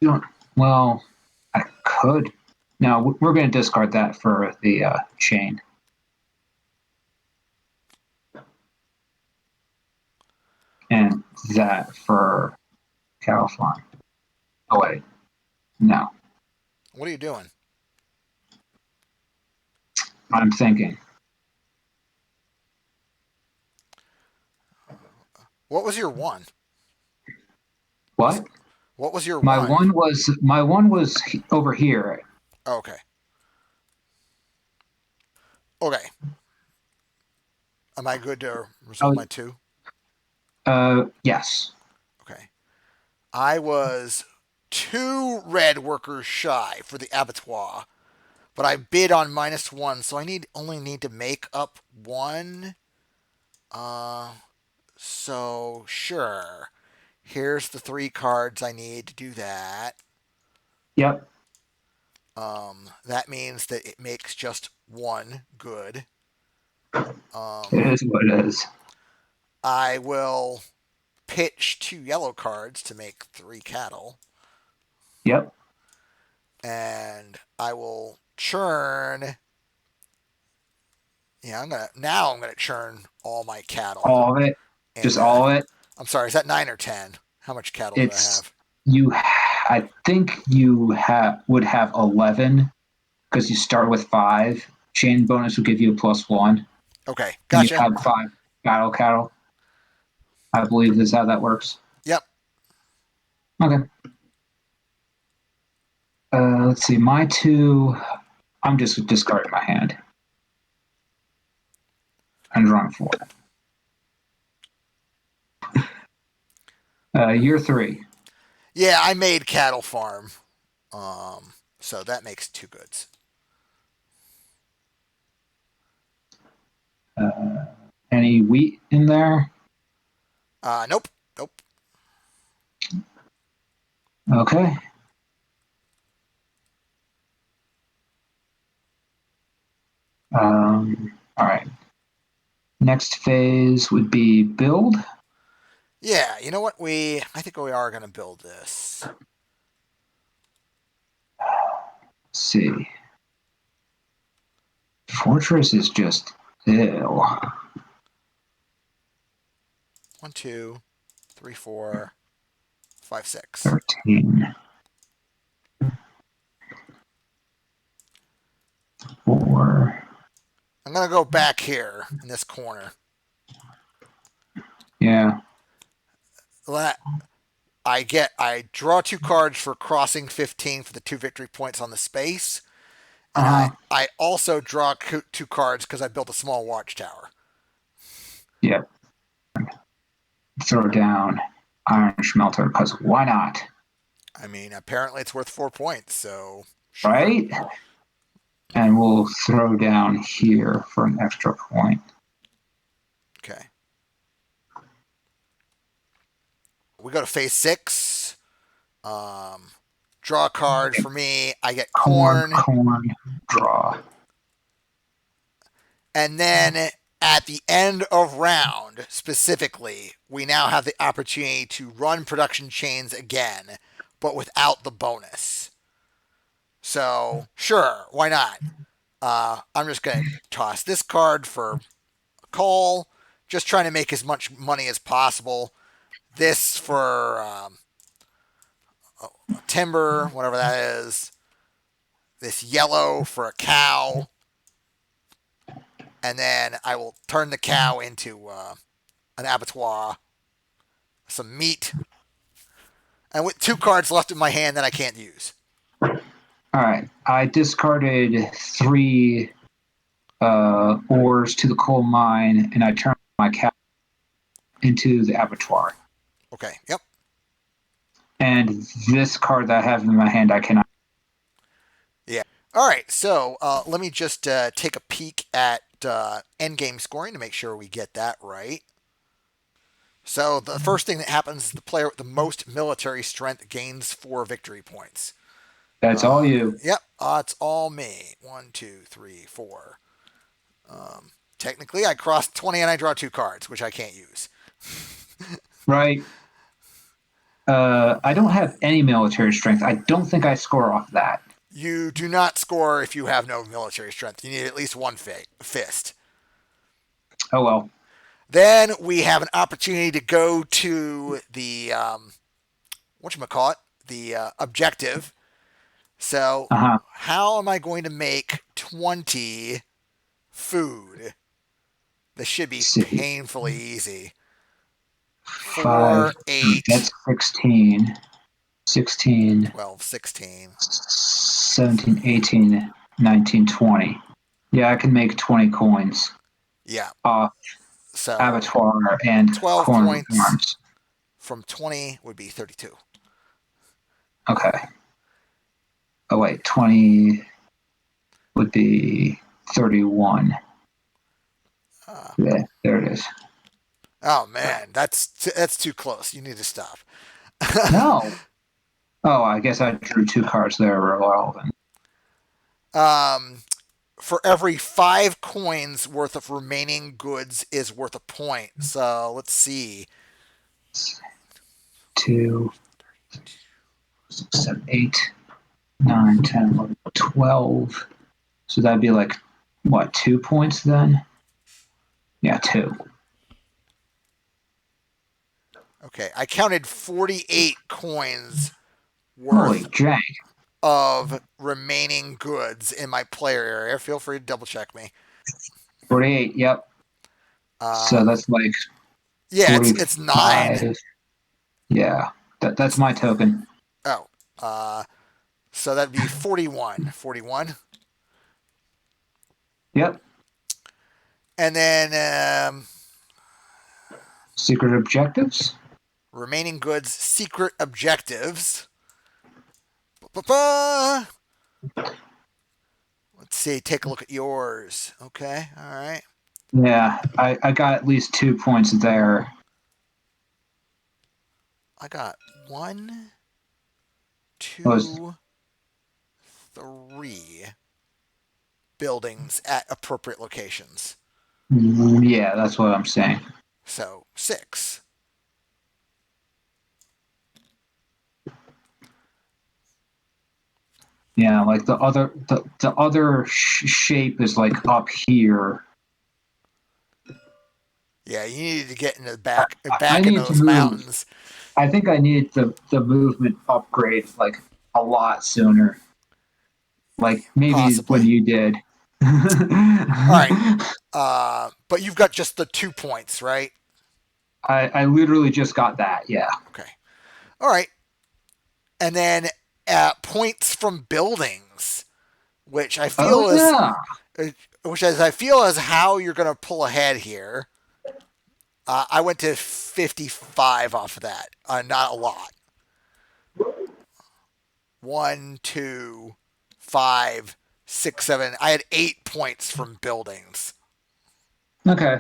Don't, well, I could. No, we're going to discard that for the chain. And that for cattle farm. Oh, wait. No, What are you doing? I'm thinking. What was your 1? Was What? what was your My 1? 1 was over here. Okay. Okay. Am I good to resolve Oh, my 2? yes. Okay. I was 2 red workers shy for the abattoir, but I bid on -1, so I only need to make up 1. Uh, so sure. Here's the 3 cards I need to do that. Yep. That means that it makes just 1 good. It Um, is what it is. I will pitch 2 yellow cards to make 3 cattle, Yep. and I will churn. Yeah, I'm gonna churn all my cattle. All of it. Just And all of it. I'm sorry, is that 9 or 10? How much cattle do I It's have? you. I think you would have 11 because you start with 5. Chain bonus would give you a +1, Okay, and you gotcha. have 5 cattle. I believe this is how that works. Yep. Okay. Let's see. My two. I'm just discarding my hand. I'm drawing four. Year three. Yeah, I made cattle farm. So that makes 2 goods. Any wheat in there? Nope. Nope. Okay. All right. Next phase would be build. Yeah, you know what? I think we are going to build this. Let's see. Fortress is just ew. 1, 2, 3, 4, 5, 6. 13. 4. I'm going to go back here in this corner. Yeah. I draw 2 cards for crossing 15 for the 2 victory points on the space. And Uh-huh. I also draw 2 cards because I built a small watchtower. Yeah. Throw down iron smelter because why not? I mean, apparently it's worth 4 points, so sure. Right? And we'll throw down here for an extra point. Okay. We go to phase 6. Draw a card for me. I get corn. Corn, draw. And then at the end of round, specifically, we now have the opportunity to run production chains again, but without the bonus. So, sure, why not? I'm just going to toss this card for a call, just trying to make as much money as possible. This for timber, whatever that is. This yellow for a cow. And then I will turn the cow into an abattoir, some meat, and with 2 cards left in my hand that I can't use. All right. I discarded 3 ores to the coal mine, and I turned my cow into the abattoir. Okay, yep. And this card that I have in my hand, I cannot. Yeah. All right, so let me just take a peek at endgame scoring to make sure we get that right. So the first thing that happens is the player with the most military strength gains 4 victory points. That's all you. Yep, it's all me. 1, 2, 3, 4. Technically, I crossed 20 and I draw 2 cards, which I can't use. Right. I don't have any military strength. I don't think I score off that. You do not score if you have no military strength. You need at least 1 fist. Oh well. Then we have an opportunity to go to the whatchamacallit, the objective. So how am I going to make 20 food? This should be painfully easy. 4, 8. That's 16. 16. 12, 16. 17, 18, 19, 20. Yeah, I can make 20 coins. Yeah. So abattoir and 12 corn points farms. From 20 would be 32. Okay. Oh wait, 20 would be 31. Yeah, there it is. Oh man, that's too close. You need to stop. No. Oh, I guess I drew 2 cards there relevant. For every 5 coins worth of remaining goods is worth a point. So let's see. 2, 6, 7, 8, 9, 10, 11, 12. So that'd be like, what, 2 points then? Yeah, 2. Okay, I counted 48 coins worth of remaining goods in my player area. Feel free to double check me. 48, yep. So that's like, yeah, it's 9. Yeah, that's my token. Oh, So that'd be 41. 41. Yep. And then Secret objectives. remaining goods, secret objectives. Ba-ba-ba. Let's see. Take a look at yours. Okay. All right. Yeah, I got at least 2 points there. I got one, Was two, three buildings at appropriate locations. yeah, that's what I'm saying. So six. Yeah, like the other shape is like up here. Yeah, you needed to get in the I, I back in need to those move. mountains. I think I need the movement upgrade like a lot sooner. Like maybe when Possibly. you did. All right. But you've got just the 2 points, right? I literally just got that. Yeah. Okay. All right. And then points from buildings, which I Oh feel is yeah. which is I feel is how you're going to pull ahead here. I went to 55 off of that. Not a lot. One, two, five, six, seven. I had 8 points from buildings. Okay.